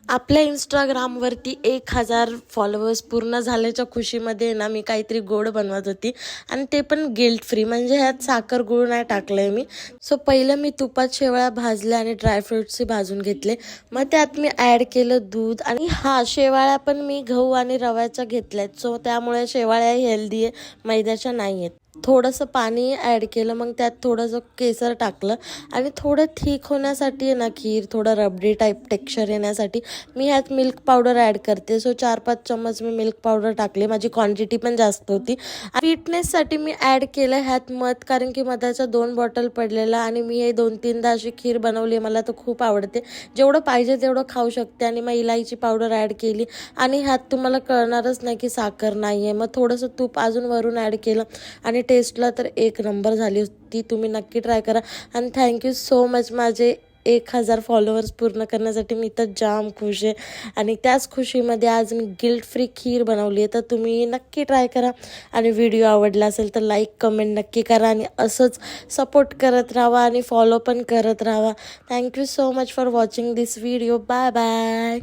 आपल्या इंस्टाग्रामवरती 1000 फॉलोअर्स पूर्ण झाल्याच्या खुशीमध्ये ना मी काहीतरी गोड बनवत होती आणि ते पण गिल्ट फ्री, म्हणजे ह्यात साखर गुळ नाही टाकलंय मी. सो पहिलं मी तुपात शेवळ्या भाजल्या आणि ड्रायफ्रुट्सही भाजून घेतले. मग त्यात मी ॲड केलं दूध आणि शेवाळ्या पण मी गहू आणि रव्याच्या घेतल्यात. सो त्यामुळे शेवाळ्या हेल्दी आहे, मैद्याच्या नाही आहेत. थोडंसं पाणी ॲड केलं, मग त्यात थोडंसं केसर टाकलं आणि थोडं ठीक होण्यासाठी ना खीर थोडं रबडी टाईप टेक्स्चर येण्यासाठी मी ह्यात मिल्क पावडर ॲड करते. सो 4-5 चम्मच मी मिल्क पावडर टाकले, माझी क्वांटिटी पण जास्त होती. स्वीटनेससाठी मी ॲड केलं ह्यात मध, कारण की मधाच्या 2 बॉटल पडलेला आणि मी हे 2-3दा अशी खीर बनवली. मला तर खूप आवडते, जेवढं पाहिजे तेवढं खाऊ शकते. आणि मग इलायची पावडर ॲड केली आणि ह्यात तुम्हाला कळणारच नाही की साखर नाही आहे. मग थोडंसं तूप अजून वरून ॲड केलं आणि टेस्टला तर एक नंबर झाली होती. तुम्ही नक्की ट्राय करा. आणि थँक्यू सो मच माझे 1000 फॉलोअर्स पूर्ण करण्यासाठी. मी तर जाम खुश आहे आणि त्याच खुशीमध्ये आज मी गिल्ट फ्री खीर बनवली आहे. तर तुम्ही नक्की ट्राय करा आणि व्हिडिओ आवडला असेल तर लाईक कमेंट नक्की करा आणि असंच सपोर्ट करत राहा आणि फॉलो पण करत राहा. Thank you so much for watching this video. Bye bye.